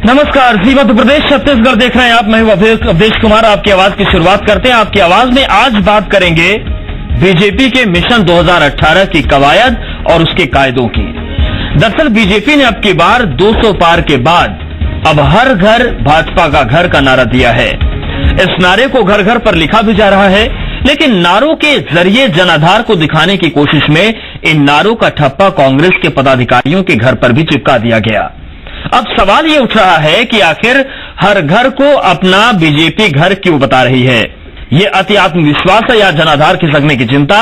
नमस्कार, जी मध्य प्रदेश छत्तीसगढ़ देख रहे हैं आप। मैं हूं अवधेश कुमार। आपकी आवाज की शुरुआत करते हैं। आपकी आवाज में आज बात करेंगे बीजेपी के मिशन 2018 की कवायद और उसके कायदों की। दरअसल बीजेपी ने अब की बार 200 पार के बाद अब हर घर भाजपा का घर का नारा दिया है। इस नारे को घर घर पर लिखा भी जा रहा है, लेकिन नारों के जरिए जनाधार को दिखाने की कोशिश में इन नारों का ठप्पा कांग्रेस के पदाधिकारियों के घर पर भी चिपका दिया गया। अब सवाल ये उठ रहा है कि आखिर हर घर को अपना बीजेपी घर क्यों बता रही है? ये अति आत्मविश्वास है या जनाधार खिसकने की चिंता?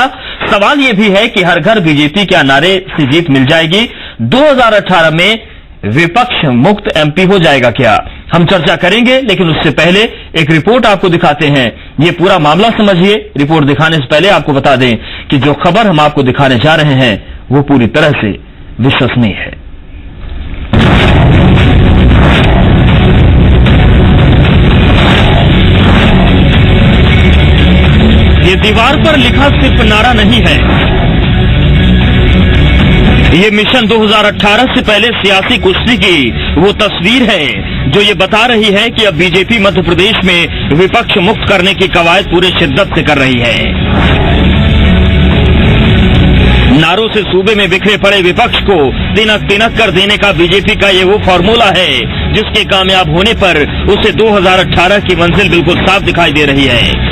सवाल ये भी है कि हर घर बीजेपी क्या नारे से जीत मिल जाएगी? 2018 में विपक्ष मुक्त एमपी हो जाएगा क्या? हम चर्चा करेंगे, लेकिन उससे पहले एक रिपोर्ट आपको दिखाते हैं। ये पूरा मामला समझिए। रिपोर्ट दिखाने से पहले आपको बता दें कि जो खबर हम आपको दिखाने जा रहे हैं वो पूरी तरह से विश्वसनीय है। ये दीवार पर लिखा सिर्फ नारा नहीं है, ये मिशन 2018 से पहले सियासी कुश्ती की वो तस्वीर है जो ये बता रही है कि अब बीजेपी मध्य प्रदेश में विपक्ष मुक्त करने की कवायद पूरे शिद्दत से कर रही है। नारों से सूबे में बिखरे पड़े विपक्ष को तिनक तिनक कर देने का बीजेपी का ये वो फॉर्मूला है जिसके कामयाब होने पर उसे 2018 की मंजिल बिल्कुल साफ दिखाई दे रही है।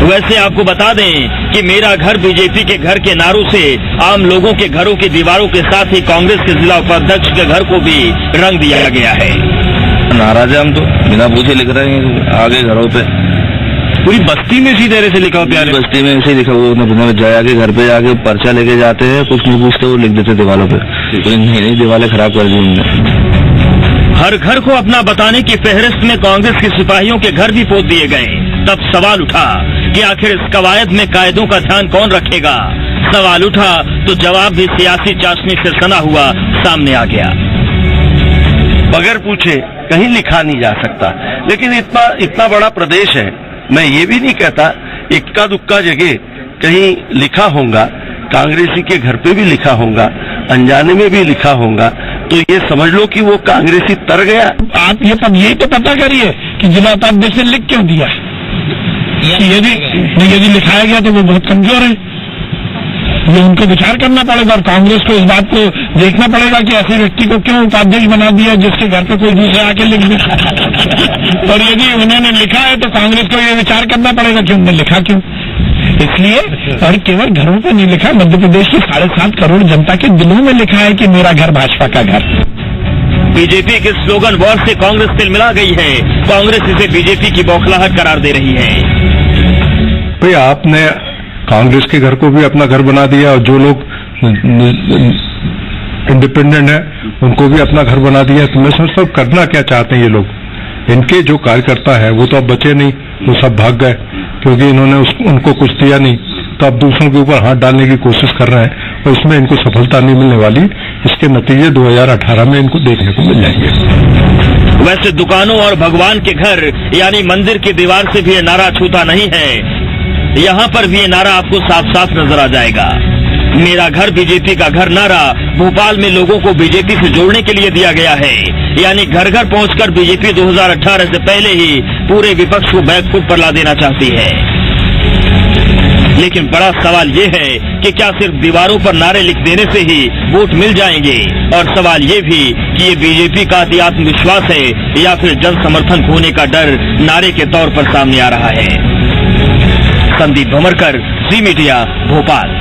वैसे आपको बता दें कि मेरा घर बीजेपी के घर के नारों से आम लोगों के घरों की दीवारों के साथ ही कांग्रेस के जिला उपाध्यक्ष के घर को भी रंग दिया गया है। नाराज है हम तो बिना पूछे लिख रहे हैं आगे घरों पे। पूरी बस्ती में इसी तरह से लिखा हुआ, प्यारे बस्ती में ऐसे लिखा हुआ। बिना जया के घर पे जाके पर्चा लेके जाते हैं, कुछ नहीं पूछते, वो लिख देते दीवारों पे। नहीं दीवारें खराब कर दी उन्होंने। हर घर को अपना बताने की फहरिस्त में कांग्रेस के सिपाहियों के घर भी पोत दिए गए। तब सवाल उठा कि आखिर इस कवायद में कायदों का ध्यान कौन रखेगा? सवाल उठा तो जवाब भी सियासी चाशनी से सना हुआ सामने आ गया। बगैर पूछे कहीं लिखा नहीं जा सकता, लेकिन इतना बड़ा प्रदेश है, मैं ये भी नहीं कहता इक्का दुक्का जगह कहीं लिखा होगा, कांग्रेसी के घर पे भी लिखा होगा, अनजाने में भी लिखा होगा, तो ये समझ लो कि वो कांग्रेसी तर गया। आप ये तो पता करिए कि जिला उपाध्यक्ष ने लिख क्यों दिया। यदि लिखाया गया तो वो बहुत कमजोर है, ये उनको विचार करना पड़ेगा और कांग्रेस को इस बात को देखना पड़ेगा कि ऐसे व्यक्ति को क्यों उपाध्यक्ष बना दिया जिसके घर पे कोई दूसरे आके लिख दे। और यदि उन्होंने लिखा है तो कांग्रेस को ये विचार करना पड़ेगा कि उन्होंने लिखा क्यों। इसलिए और केवल घरों पे नहीं लिखा, मध्य प्रदेश की 7.5 करोड़ जनता के दिलों में लिखा है कि मेरा घर भाजपा का घर। बीजेपी के स्लोगन वॉर से कांग्रेस तिलमिला गई है। कांग्रेस इसे बीजेपी की बौखलाहट करार दे रही है। भाई आपने कांग्रेस के घर को भी अपना घर बना दिया और जो लोग इंडिपेंडेंट है उनको भी अपना घर बना दिया। तो मैं समझता हूँ करना क्या चाहते हैं ये लोग। इनके जो कार्यकर्ता है वो तो अब बचे नहीं, वो सब भाग गए क्योंकि इन्होंने उनको कुछ दिया नहीं, तो अब दूसरों के ऊपर हाथ डालने की कोशिश कर रहे हैं और इसमें इनको सफलता नहीं मिलने वाली। इसके नतीजे 2018 में इनको देखने को मिल जाएंगे। वैसे दुकानों और भगवान के घर यानी मंदिर की दीवार से भी ये नारा छूता नहीं है। यहाँ पर भी ये नारा आपको साफ साफ नजर आ जाएगा। मेरा घर बीजेपी का घर नारा भोपाल में लोगों को बीजेपी से जोड़ने के लिए दिया गया है, यानी घर घर पहुंचकर बीजेपी 2018 से पहले ही पूरे विपक्ष को बैकफुट पर ला देना चाहती है। लेकिन बड़ा सवाल ये है कि क्या सिर्फ दीवारों पर नारे लिख देने से ही वोट मिल जाएंगे? और सवाल ये भी कि ये बीजेपी का अति आत्मविश्वास है या फिर जन समर्थन खोने का डर नारे के तौर पर सामने आ रहा है। संदीप भमरकर, जी मीडिया, भोपाल।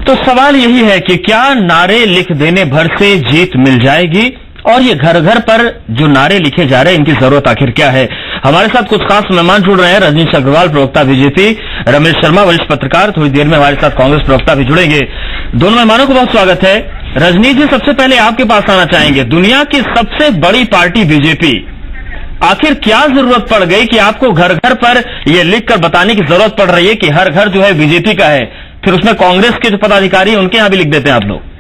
तो सवाल यही है कि क्या नारे लिख देने भर से जीत मिल जाएगी? और ये घर घर पर जो नारे लिखे जा रहे हैं इनकी जरूरत आखिर क्या है? हमारे साथ कुछ खास मेहमान जुड़ रहे हैं। रजनीश अग्रवाल, प्रवक्ता बीजेपी, रमेश शर्मा, वरिष्ठ पत्रकार। थोड़ी देर में हमारे साथ कांग्रेस प्रवक्ता भी जुड़ेंगे। दोनों मेहमानों को बहुत स्वागत है। रजनीश जी, सबसे पहले आपके पास आना चाहेंगे। दुनिया की सबसे बड़ी पार्टी बीजेपी, आखिर क्या जरूरत पड़ गई कि आपको घर घर पर यह लिखकर बताने की जरूरत पड़ रही है कि हर घर जो है बीजेपी का है? फिर उसमें कांग्रेस के जो पदाधिकारी उनके यहां भी लिख देते हैं आप लोग।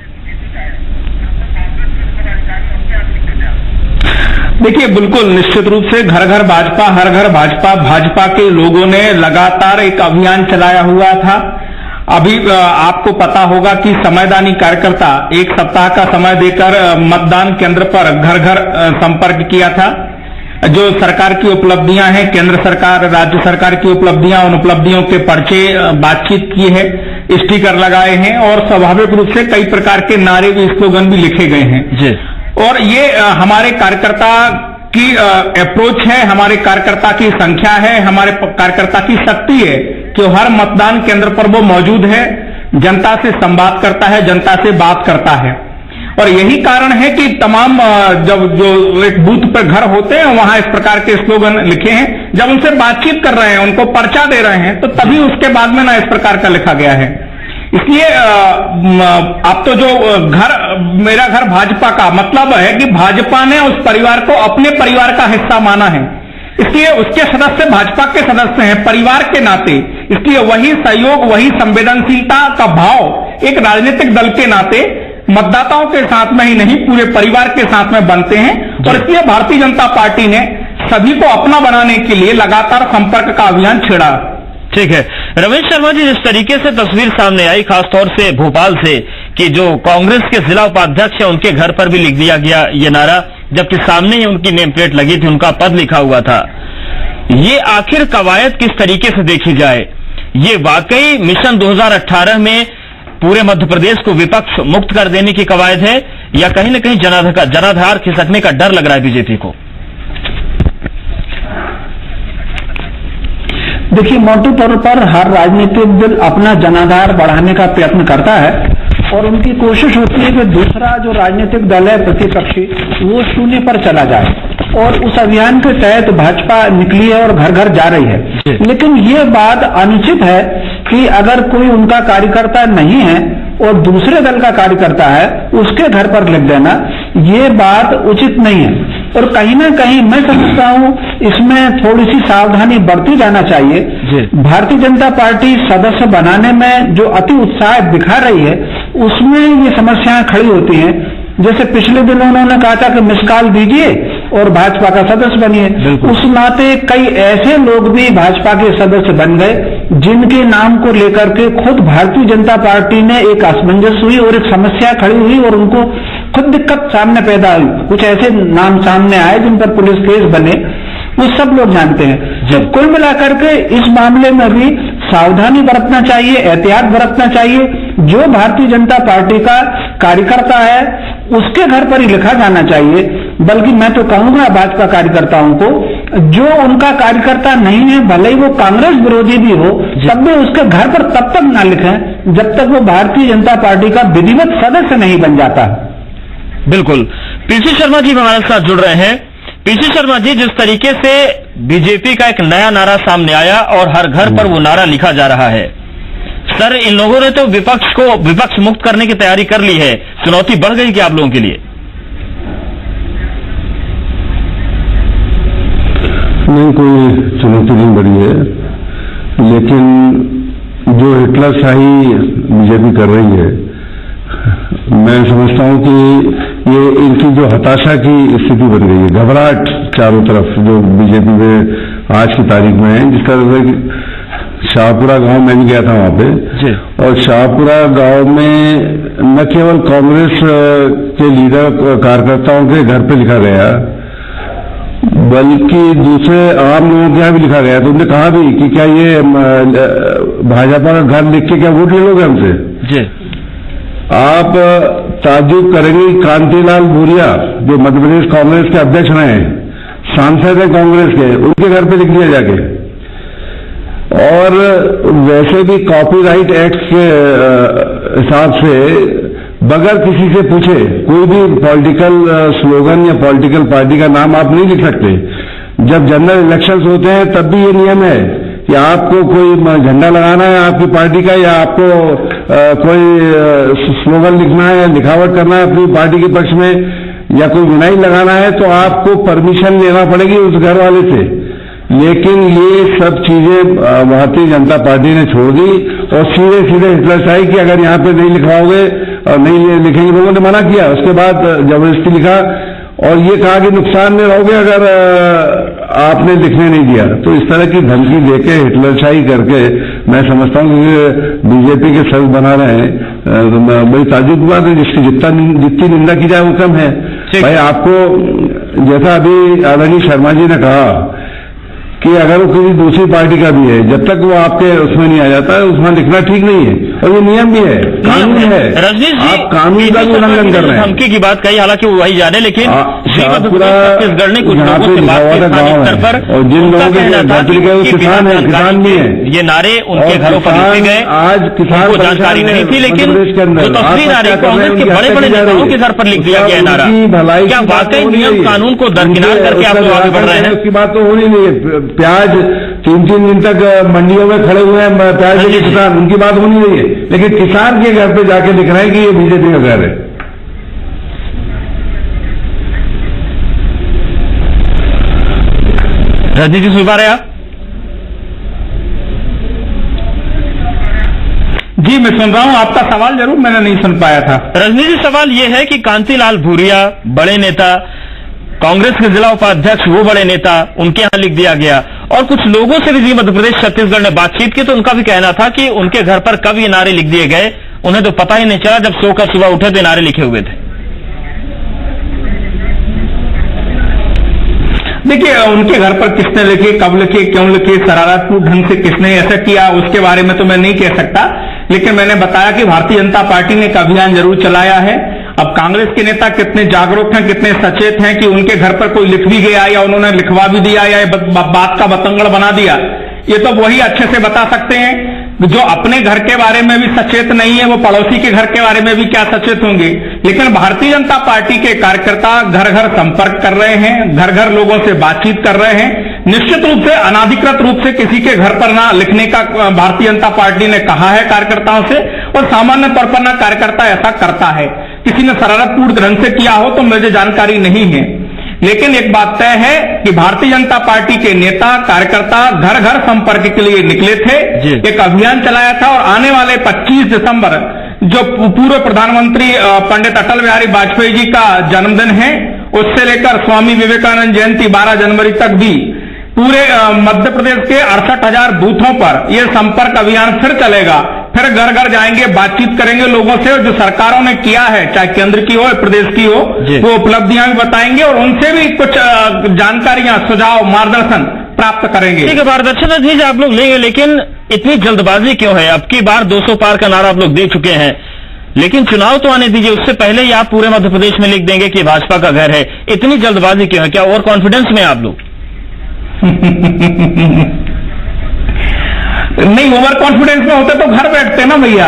देखिए, बिल्कुल निश्चित रूप से घर घर भाजपा, हर घर भाजपा, भाजपा के लोगों ने लगातार एक अभियान चलाया हुआ था। अभी आपको पता होगा कि समयदानी कार्यकर्ता एक सप्ताह का समय देकर मतदान केंद्र पर घर घर संपर्क किया था। जो सरकार की उपलब्धियां हैं, केंद्र सरकार राज्य सरकार की उपलब्धियां, उन उपलब्धियों के पर्चे बातचीत की है, स्टिकर लगाए हैं और स्वाभाविक रूप से कई प्रकार के नारे भी, स्लोगन भी लिखे गए हैं जी। और ये हमारे कार्यकर्ता की अप्रोच है, हमारे कार्यकर्ता की संख्या है, हमारे कार्यकर्ता की शक्ति है कि हर मतदान केंद्र पर वो मौजूद है, जनता से संवाद करता है, जनता से बात करता है। और यही कारण है कि तमाम जब जो एक बूथ पर घर होते हैं वहां इस प्रकार के स्लोगन लिखे हैं। जब उनसे बातचीत कर रहे हैं, उनको पर्चा दे रहे हैं, तो तभी उसके बाद में ना इस प्रकार का लिखा गया है। इसलिए अब तो जो मेरा घर भाजपा का मतलब है कि भाजपा ने उस परिवार को अपने परिवार का हिस्सा माना है, इसलिए उसके सदस्य भाजपा के सदस्य हैं परिवार के नाते। इसलिए वही सहयोग, वही संवेदनशीलता का भाव एक राजनीतिक दल के नाते मतदाताओं के साथ में ही नहीं, पूरे परिवार के साथ में बनते हैं। और इसलिए भारतीय जनता पार्टी ने सभी को अपना बनाने के लिए लगातार संपर्क का अभियान छेड़ा। ठीक है रमेश शर्मा जी, जिस तरीके से तस्वीर सामने आई खासतौर से भोपाल से कि जो कांग्रेस के जिला उपाध्यक्ष है उनके घर पर भी लिख दिया गया ये नारा, जबकि सामने ही उनकी नेम प्लेट लगी थी, उनका पद लिखा हुआ था। ये आखिर कवायद किस तरीके से देखी जाए? ये वाकई मिशन 2018 में पूरे मध्य प्रदेश को विपक्ष मुक्त कर देने की कवायद है या कहीं न कहीं जनाधार खिसकने का डर लग रहा है बीजेपी को? देखिए, मोटे तौर पर हर राजनीतिक दल अपना जनाधार बढ़ाने का प्रयत्न करता है और उनकी कोशिश होती है कि दूसरा जो राजनीतिक दल है प्रतिपक्षी वो शून्य पर चला जाए। और उस अभियान के तहत भाजपा निकली है और घर घर जा रही है। लेकिन ये बात अनुचित है कि अगर कोई उनका कार्यकर्ता नहीं है और दूसरे दल का कार्यकर्ता है उसके घर पर लिख देना, ये बात उचित नहीं है। और कहीं ना कहीं मैं समझता हूं इसमें थोड़ी सी सावधानी बरती जाना चाहिए। भारतीय जनता पार्टी सदस्य बनाने में जो अति उत्साह दिखा रही है उसमें ये समस्याएं खड़ी होती हैं। जैसे पिछले दिनों उन्होंने कहा था कि मिस कॉल दीजिए और भाजपा का सदस्य बनिए। उस नाते कई ऐसे लोग भी भाजपा के सदस्य बन गए जिनके नाम को लेकर के खुद भारतीय जनता पार्टी ने एक असमंजस हुई और एक समस्या खड़ी हुई और उनको खुद दिक्कत सामने पैदा हुई। कुछ ऐसे नाम सामने आए जिन पर पुलिस केस बने, वो सब लोग जानते हैं। जब कुल मिलाकर के इस मामले में भी सावधानी बरतना चाहिए, एहतियात बरतना चाहिए। जो भारतीय जनता पार्टी का कार्यकर्ता है उसके घर पर ही लिखा जाना चाहिए। बल्कि मैं तो कहूंगा भाजपा कार्यकर्ताओं को, जो उनका कार्यकर्ता नहीं है, भले ही वो कांग्रेस विरोधी भी हो, तब भी उसके घर पर तब तक ना लिखें जब तक वो भारतीय जनता पार्टी का विधिवत सदस्य नहीं बन जाता। बिल्कुल। पीसी शर्मा जी हमारे साथ जुड़ रहे हैं। पीसी शर्मा जी, जिस तरीके से बीजेपी का एक नया नारा सामने आया और हर घर पर वो नारा लिखा जा रहा है, सर इन लोगों ने तो विपक्ष मुक्त करने की तैयारी कर ली है, चुनौती बढ़ गई क्या आप लोगों के लिए? नहीं, कोई चुनौती नहीं बढ़ी है, लेकिन जो हिटलर शाही बीजेपी कर रही है, मैं समझता हूं कि ये इनकी जो हताशा की स्थिति बन गई है, घबराहट चारों तरफ जो बीजेपी में आज की तारीख में है। जिस तरह से शाहपुरा गांव में भी गया था वहां पे, और शाहपुरा गांव में न केवल कांग्रेस के लीडर कार्यकर्ताओं के घर पे लिखा गया बल्कि दूसरे आम लोगों के यहाँ भी लिखा गया। तो उन्होंने कहा भी कि क्या ये भाजपा का घर लिख के क्या वोट ले लोगे हमसे? जी। आप ताज्जुब करेंगे, कांतिलाल भूरिया जो मध्य प्रदेश कांग्रेस के अध्यक्ष रहे, सांसद है कांग्रेस के, उनके घर पे लिख दिया जाके। और वैसे भी कॉपीराइट एक्ट के हिसाब से बगैर किसी से पूछे कोई भी पॉलिटिकल स्लोगन या पॉलिटिकल पार्टी का नाम आप नहीं लिख सकते। जब जनरल इलेक्शंस होते हैं तब भी ये नियम है कि आपको कोई झंडा लगाना है आपकी पार्टी का, या आपको कोई स्लोगन लिखना है या लिखावट करना है अपनी पार्टी के पक्ष में, या कोई विनाई लगाना है, तो आपको परमिशन लेना पड़ेगी उस घर वाले से। लेकिन ये सब चीजें भारतीय जनता पार्टी ने छोड़ दी और सीधे हिटलरशाही कि अगर यहाँ पे नहीं लिखवाओगे और नहीं लिखेंगे, लोगों ने मना किया। उसके बाद जबरदस्ती लिखा और ये कहा कि नुकसान में रहोगे अगर आपने लिखने नहीं दिया। तो इस तरह की धमकी देके हिटलरशाही करके मैं समझता हूँ कि बीजेपी के सर बना रहे हैं। बड़ी ताज्जुब की बात है, जिसकी जितनी निंदा की जाए वो कम है। भाई आपको, जैसा अभी आदरणीय शर्मा जी ने कहा कि अगर वो किसी दूसरी पार्टी का भी है, जब तक वो आपके उसमें नहीं आ जाता है उसमें लिखना ठीक नहीं है, और ये नियम भी है, कानून है। रजनीश जी, आप कानून का भी उल्लंघन कर रहे हैं। धमकी की बात कही, हालांकि वो वही जाने, लेकिन छत्तीसगढ़ ने कुछ लोगों से बात की स्थानीय स्तर पर, और जिन लोगों के किसान है, किसान भी है, ये नारे उनके घरों पर लिखे गए। आज किसान को जानकारी नहीं थी, लेकिन जो तस्वीर आ रही कांग्रेस के बड़े बड़े नेताओं के घर पर लिख दिया गया नारा। क्या वाकई नियम कानून को दरकिनार करके आप लोग आगे बढ़ रहे हैं? उसकी बात तो होनी नहीं है। प्याज 3-3 दिन तक मंडियों में खड़े हुए हैं प्याज के किसान, उनकी बात होनी नहीं है, लेकिन किसान के घर पे जाके लिख रहे हैं कि ये बीजेपी का घर है। रजनीश जी सुन पा रहे हैं आप? जी मैं सुन रहा हूं, आपका सवाल जरूर मैंने नहीं सुन पाया था। रजनीश जी, सवाल यह है कि कांतिलाल भूरिया बड़े नेता, कांग्रेस के जिला उपाध्यक्ष वो बड़े नेता, उनके यहां लिख दिया गया, और कुछ लोगों से भी मध्य प्रदेश छत्तीसगढ़ ने बातचीत की तो उनका भी कहना था कि उनके घर पर कब ये नारे लिख दिए गए उन्हें तो पता ही नहीं चला, जब सोकर सुबह उठे तो नारे लिखे हुए थे। देखिए, उनके घर पर किसने लिखे, कब लिखे, क्यों लिखे, शरारतपूर्ण ढंग से किसने ऐसा किया, उसके बारे में तो मैं नहीं कह सकता, लेकिन मैंने बताया कि भारतीय जनता पार्टी ने एक अभियान जरूर चलाया है। अब कांग्रेस के नेता कितने जागरूक हैं, कितने सचेत हैं कि उनके घर पर कोई लिख भी गया या उन्होंने लिखवा भी दिया या बात का बतंगड़ बना दिया, ये तो वही अच्छे से बता सकते हैं। जो अपने घर के बारे में भी सचेत नहीं है, वो पड़ोसी के घर के बारे में भी क्या सचेत होंगे। लेकिन भारतीय जनता पार्टी के कार्यकर्ता घर घर संपर्क कर रहे हैं, घर घर लोगों से बातचीत कर रहे हैं। निश्चित रूप से अनाधिकृत रूप से किसी के घर पर ना लिखने का भारतीय जनता पार्टी ने कहा है कार्यकर्ताओं से, और सामान्य तौर पर ना कार्यकर्ता ऐसा करता है। किसी ने शरारतपूर्ण ढंग से किया हो तो मुझे जानकारी नहीं है, लेकिन एक बात तय है कि भारतीय जनता पार्टी के नेता कार्यकर्ता घर घर संपर्क के लिए निकले थे, एक अभियान चलाया था, और आने वाले 25 दिसंबर जो पूर्व प्रधानमंत्री पंडित अटल बिहारी वाजपेयी जी का जन्मदिन है, उससे लेकर स्वामी विवेकानंद जयंती 12 जनवरी तक भी पूरे मध्य प्रदेश के 68,000 बूथों पर यह संपर्क अभियान फिर चलेगा। फिर घर घर जाएंगे, बातचीत करेंगे लोगों से, और जो सरकारों ने किया है, चाहे केंद्र की हो या प्रदेश की हो, वो उपलब्धियां भी बताएंगे और उनसे भी कुछ जानकारियां, सुझाव, मार्गदर्शन प्राप्त करेंगे। ठीक है, मार्गदर्शन अजीज आप लोग लेंगे, लेकिन इतनी जल्दबाजी क्यों है? अब की बार 200 पार का नारा आप लोग दे चुके हैं, लेकिन चुनाव तो आने दीजिए, उससे पहले ही आप पूरे मध्य प्रदेश में लिख देंगे कि भाजपा का घर है। इतनी जल्दबाजी क्यों है? क्या ओवर कॉन्फिडेंस में आप लोग? नहीं, ओवर कॉन्फिडेंस में होते तो घर बैठते ना भैया।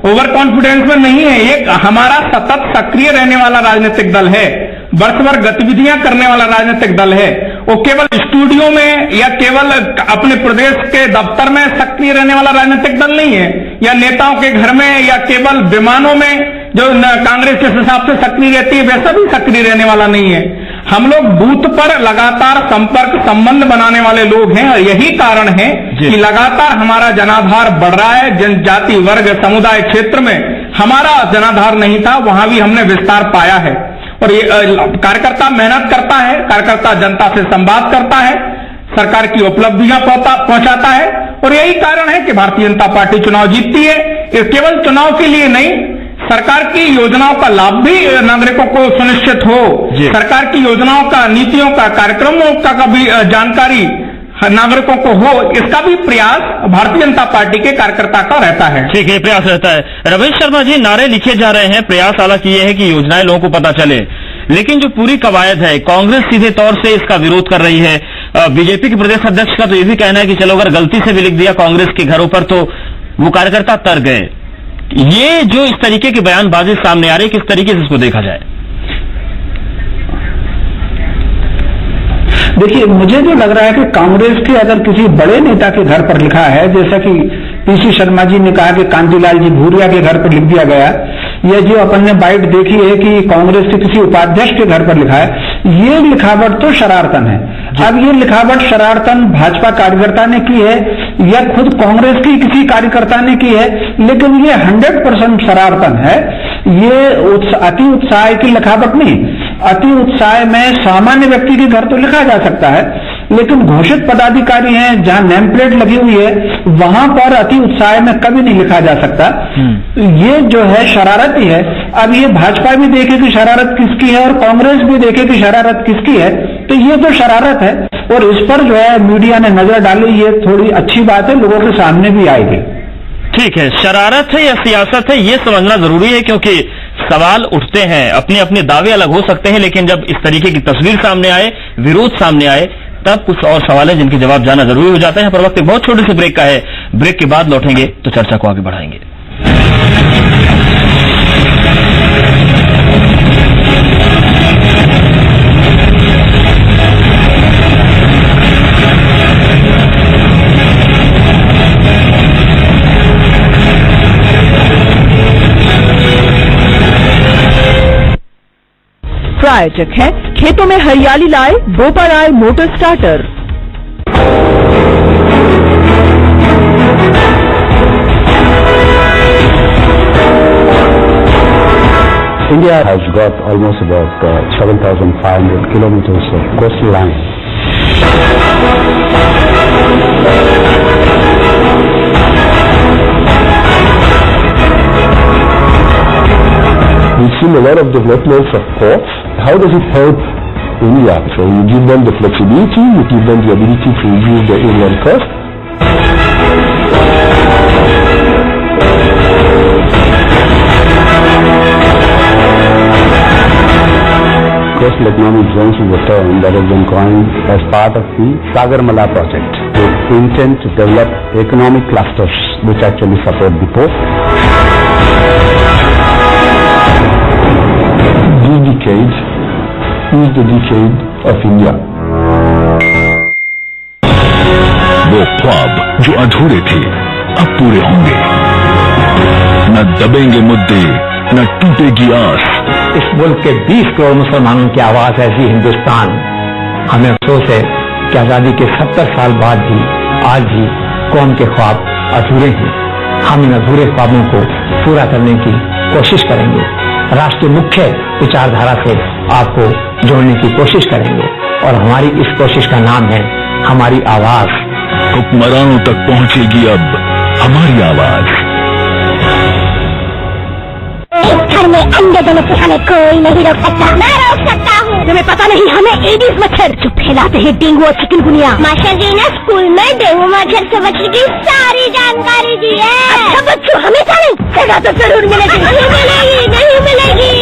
ओवर कॉन्फिडेंस में नहीं है, ये हमारा सतत सक्रिय रहने वाला राजनीतिक दल है, वर्ष भर गतिविधियां करने वाला राजनीतिक दल है। वो केवल स्टूडियो में या केवल अपने प्रदेश के दफ्तर में सक्रिय रहने वाला राजनीतिक दल नहीं है, या नेताओं के घर में या केवल विमानों में जो कांग्रेस के हिसाब से सक्रिय रहती है वैसा भी सक्रिय रहने वाला नहीं है। हम लोग बूथ पर लगातार संपर्क संबंध बनाने वाले लोग हैं, और यही कारण है कि लगातार हमारा जनाधार बढ़ रहा है। जनजाति वर्ग समुदाय क्षेत्र में हमारा जनाधार नहीं था, वहां भी हमने विस्तार पाया है। और ये कार्यकर्ता मेहनत करता है, कार्यकर्ता जनता से संवाद करता है, सरकार की उपलब्धियां पहुंचाता है, और यही कारण है कि भारतीय जनता पार्टी चुनाव जीतती है। ये केवल चुनाव के लिए नहीं, सरकार की योजनाओं का लाभ भी नागरिकों को सुनिश्चित हो, सरकार की योजनाओं का, नीतियों का, कार्यक्रमों का भी जानकारी नागरिकों को हो, इसका भी प्रयास भारतीय जनता पार्टी के कार्यकर्ता का रहता है। ठीक है, प्रयास रहता है। रमेश शर्मा जी, नारे लिखे जा रहे हैं, प्रयास हालांकि ये है कि योजनाएं लोगों को पता चले, लेकिन जो पूरी कवायद है, कांग्रेस सीधे तौर से इसका विरोध कर रही है। बीजेपी के प्रदेश अध्यक्ष का तो ये भी कहना है कि चलो अगर गलती से भी लिख दिया कांग्रेस के घरों पर तो वो कार्यकर्ता तर गए। ये जो इस तरीके की बयानबाजी सामने आ रही है, किस तरीके से इसको देखा जाए? देखिए, मुझे जो लग रहा है कि कांग्रेस के अगर किसी बड़े नेता के घर पर लिखा है, जैसा कि पीसी शर्मा जी ने कहा कि कांतिलाल जी भूरिया के घर पर लिख दिया गया, या जो अपन ने बाइट देखी है कि कांग्रेस के किसी उपाध्यक्ष के घर पर लिखा है, ये लिखावट तो शरारतन है। अब ये लिखावट शरारतन भाजपा कार्यकर्ता ने की है या खुद कांग्रेस की किसी कार्यकर्ता ने की है, लेकिन ये 100% शरारतन है। ये अति उत्साह की लिखावट नहीं, अति उत्साह में सामान्य व्यक्ति के घर तो लिखा जा सकता है, लेकिन घोषित पदाधिकारी हैं, जहां नेम प्लेट लगी हुई है, वहां पर अति उत्साह में कभी नहीं लिखा जा सकता। ये जो है शरारत ही है। अब ये भाजपा भी देखे कि शरारत किसकी है और कांग्रेस भी देखे कि शरारत किसकी है, तो ये जो शरारत है और इस पर जो है मीडिया ने नजर डाली, ये थोड़ी अच्छी बात है, लोगों के सामने भी आएगी। ठीक है, शरारत है या सियासत है ये समझना जरूरी है, क्योंकि सवाल उठते हैं, अपने अपने दावे अलग हो सकते हैं, लेकिन जब इस तरीके की तस्वीर सामने आए, विरोध सामने आए, तब कुछ और सवाल है जिनके जवाब जाना जरूरी हो जाता है। पर वक्त एक बहुत छोटे से ब्रेक का है, ब्रेक के बाद लौटेंगे तो चर्चा को आगे बढ़ाएंगे। प्रायोजक है खेतों में हरियाली लाए Boparai motor starter. India has got almost about 7,500 kilometers of coastal line. We've seen a lot of developments of ports. How does it help India? So you give them the flexibility, you give them the ability to use the inland coast. Coastal economic zones is a term that has been coined as part of the Sagarmala project, with intent to develop economic clusters which actually support the port. This decade is the decade of India. वो ख्वाब जो अधूरे थे अब पूरे होंगे, न दबेंगे मुद्दे, न टूटेगी आस। इस मुल्क के 20 करोड़ मुसलमानों की आवाज है जी हिंदुस्तान। हमें अफसोस है कि आजादी के 70 साल बाद भी आज भी कौम के ख्वाब अधूरे हैं। हम इन अधूरे ख्वाबों को पूरा करने की कोशिश करेंगे। राष्ट्रीय मुख्य विचारधारा से आपको जोड़ने की कोशिश करेंगे और हमारी इस कोशिश का नाम है हमारी आवाज। हुक्मरानों तक पहुंचेगी अब हमारी आवाज। घर में अंडे दोनों से हमें कोई नहीं रोक सकता। मैं रोक सकता हूँ। तुम्हें पता नहीं हमें एडिस मच्छर जो फैलाते हैं डेंगू और चिकनगुनिया। मास्टर जी ने स्कूल में डेंगू मच्छर से बचने की सारी जानकारी दी है। अच्छा बच्चों हमें नहीं सजा तो जरूर मिलेगी। नहीं मिलेगी।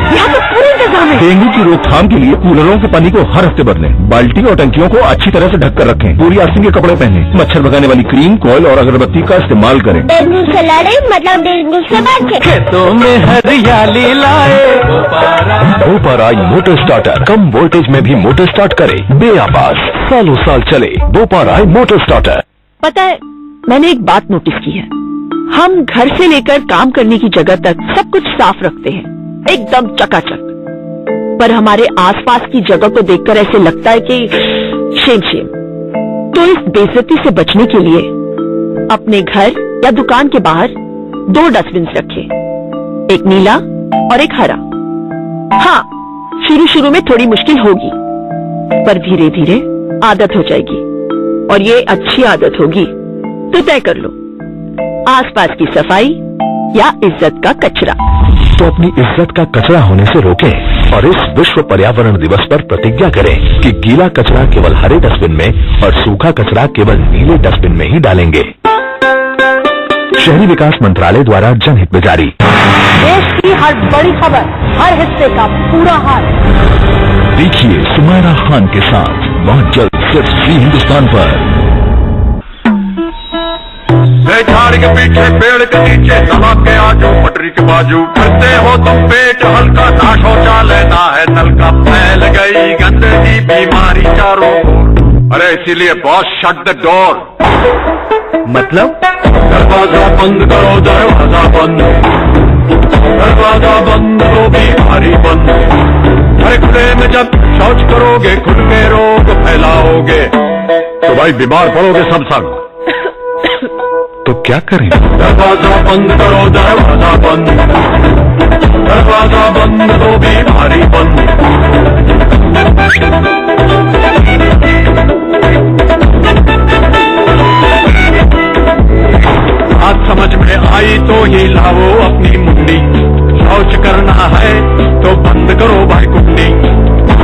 यहाँ तो पूरी इंतजाम है। डेंगू की रोकथाम के लिए कूलरों के पानी को हर हफ्ते बदलें। बाल्टी और टंकियों को अच्छी तरह से ढककर रखें। पूरी आस्तीन के कपड़े पहनें। मच्छर भगाने वाली क्रीम, कॉइल और अगरबत्ती का इस्तेमाल करें। डेंगू से लड़े मतलब डेंगू से बचे। खेतों में हरियाली लाए बोपाराय मोटर स्टार्टर। कम वोल्टेज में भी मोटर स्टार्ट करे, बेआवाज, सालों साल चले। Boparai motor starter. पता है, मैंने एक बात नोटिस की है। हम घर से लेकर काम करने की जगह तक सब कुछ साफ रखते हैं, एकदम चकाचक, पर हमारे आसपास की जगह को देखकर ऐसे लगता है कि शेम। तो इस बेइज्जती से बचने के लिए अपने घर या दुकान के बाहर 2 डस्टबिन रखें, एक नीला और एक हरा। हाँ, शुरू में थोड़ी मुश्किल होगी, पर धीरे धीरे आदत हो जाएगी और ये अच्छी आदत होगी। तो तय कर लो, आसपास की सफाई या इज्जत का कचरा। तो अपनी इज्जत का कचरा होने से रोकें और इस विश्व पर्यावरण दिवस पर प्रतिज्ञा करें कि गीला कचरा केवल हरे डस्टबिन में और सूखा कचरा केवल नीले डस्टबिन में ही डालेंगे। शहरी विकास मंत्रालय द्वारा जनहित में जारी। देश की हर बड़ी खबर, हर हिस्से का पूरा हाल देखिए सुमायरा खान के साथ बहुत जल्द सिर्फ जी हिंदुस्तान पर। झाड़ के पीछे पेड़ के नीचे दबा के आजू पटरी के बाजू करते हो तुम पेट हल्का ना शौचालय ना है नलका फैल गई गंदगी बीमारी चारों ओर। अरे इसीलिए बॉस शट द डोर। मतलब दरवाजा बंद करो, दरवाजा बंद, दरवाजा बंद करो, बीमारी बंद। अरे खुले में जब शौच करोगे खुद के रोग फैलाओगे तो भाई बीमार पड़ोगे सब संग। तो क्या करें? दरवाजा बंद करो, दरवाजा बंद, दरवाजा बंद तो बीमारी बंद। बात समझ में आई तो ही लाओ अपनी मुंडी, शौच करना है तो बंद करो भाई कुंडी।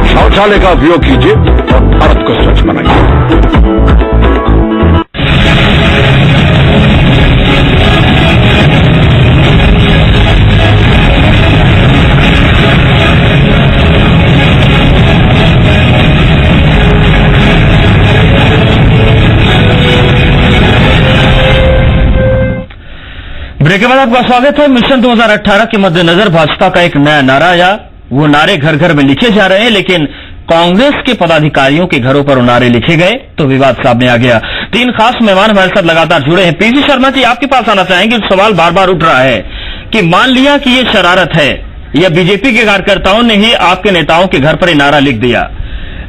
शौचालय का उपयोग कीजिए और भारत को स्वच्छ बनाइए। ब्रेक के बाद आपका स्वागत है। मिशन 2018 के मद्देनजर भाजपा का एक नया नारा आया। वो नारे घर घर में लिखे जा रहे हैं, लेकिन कांग्रेस के पदाधिकारियों के घरों पर वो नारे लिखे गए तो विवाद सामने आ गया। 3 खास मेहमान हमारे साथ लगातार जुड़े हैं। पीसी शर्मा जी, आपके पास आना चाहेंगे। सवाल बार बार उठ रहा है कि मान लिया कि ये शरारत है या बीजेपी के कार्यकर्ताओं ने ही आपके नेताओं के घर पर ये नारा लिख दिया,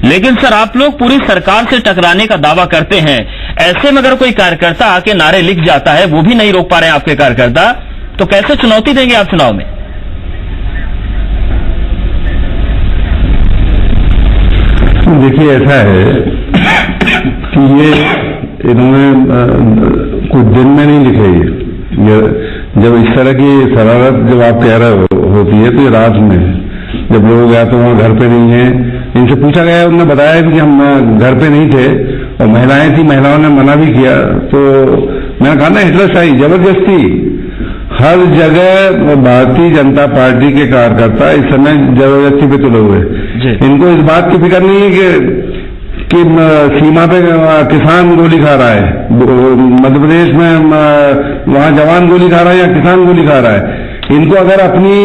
लेकिन सर आप लोग पूरी सरकार से टकराने का दावा करते हैं। ऐसे में अगर कोई कार्यकर्ता आके नारे लिख जाता है, वो भी नहीं रोक पा रहे हैं आपके कार्यकर्ता, तो कैसे चुनौती देंगे आप चुनाव में? देखिए, ऐसा है कि ये इन्होंने कुछ दिन में नहीं लिखे। ये जब इस तरह की शरारत जब आप कह रहे होती है तो ये रात में जब लोग या तो वहाँ घर पे नहीं है, इनसे पूछा गया, उन्होंने बताया कि हम घर पे नहीं थे और महिलाएं थी, महिलाओं ने मना भी किया। तो मैंने कहा ना, हिटलरशाही जबरदस्ती हर जगह भारतीय जनता पार्टी के कार्यकर्ता इस समय जबरदस्ती पे तुले हुए। इनको इस बात की फिक्र नहीं है कि सीमा पे किसान गोली खा रहा है, मध्य प्रदेश में वहाँ जवान गोली खा रहा है या किसान गोली खा रहा है। इनको अगर अपनी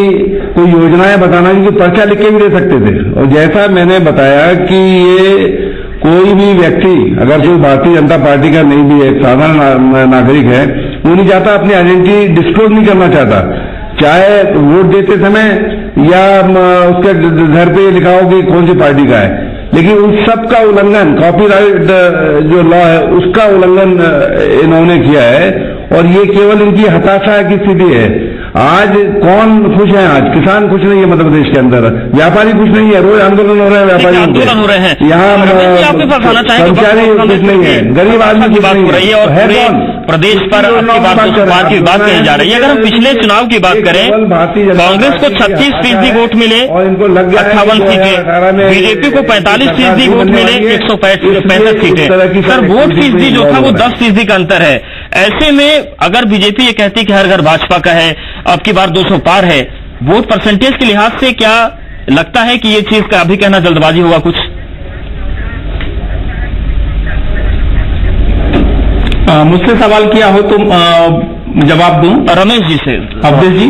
कोई योजनाएं बताना कि पर्चा लिख के भी दे सकते थे। और जैसा मैंने बताया कि ये कोई भी व्यक्ति अगर कोई भारतीय जनता पार्टी का नहीं भी है, साधारण नागरिक है, वो नहीं चाहता, अपनी आइडेंटिटी डिस्क्लोज नहीं करना चाहता, चाहे वोट देते समय या उसके घर पे लिखा हो कि कौन सी पार्टी का है। लेकिन उस सब का उल्लंघन, कॉपीराइट जो लॉ है उसका उल्लंघन इन्होंने किया है। और ये केवल इनकी हताशा की स्थिति है। आज कौन खुश है? आज किसान खुश नहीं है मध्य प्रदेश के अंदर, व्यापारी खुश नहीं है, रोज आंदोलन हो रहे हैं, व्यापारी आंदोलन हो रहे हैं यहाँ, कर्मचारी खुश नहीं है, गरीब आदमी की बात हो रही है और पूरे प्रदेश पर की बात कही जा रही है। अगर हम पिछले चुनाव की बात करें, कांग्रेस को 36% वोट मिले, 58 सीटें, बीजेपी को 45% वोट मिले, 165 सीटें। सर वोट फीसदी जो था वो 10% का अंतर है। ऐसे में अगर बीजेपी ये कहती कि हर घर भाजपा का है, अब की बार 200 पार है, वोट परसेंटेज के लिहाज से क्या लगता है कि ये चीज का अभी कहना जल्दबाजी होगा कुछ? मुझसे सवाल किया हो तो जवाब दूं। रमेश जी से। अवधेश जी।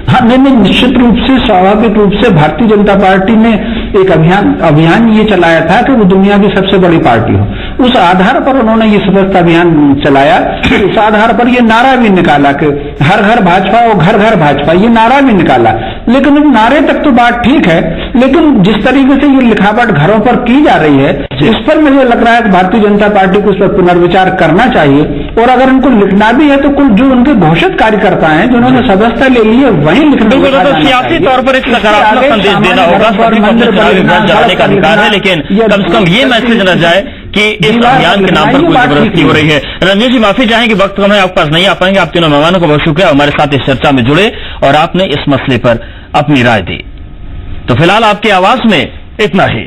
हाँ, नहीं, निश्चित रूप से स्वाभाविक रूप से भारतीय जनता पार्टी ने एक अभियान ये चलाया था कि वो दुनिया की सबसे बड़ी पार्टी हो। उस आधार पर उन्होंने ये सशक्त अभियान चलाया। उस आधार पर ये नारा भी निकाला कि हर घर भाजपा और घर घर भाजपा, ये नारा भी निकाला। लेकिन नारे तक तो बात ठीक है, लेकिन जिस तरीके से ये लिखावट घरों पर की जा रही है, इस पर मुझे लग रहा है कि भारतीय जनता पार्टी को इस पर पुनर्विचार करना चाहिए। और अगर उनको लिखना भी है तो कुल जो उनके घोषित कार्यकर्ता हैं जिन्होंने सदस्यता ले ली है वहीं लिखना है। सियासी तौर पर एक सकारात्मक संदेश देना होगा, जाने का अधिकार है, लेकिन कम से कम ये मैसेज न जाए कि इस अभियान के नाम पर कोई जबरदस्ती हो रही है। रंजीत जी माफी चाहेंगे, वक्त कम है, आपके पास नहीं आ पाएंगे। आप तीनों मेहमानों को बहुत शुक्रिया, हमारे साथ इस चर्चा में जुड़े और आपने इस मसले पर अपनी राय दी। तो फिलहाल आपकी आवाज में इतना ही।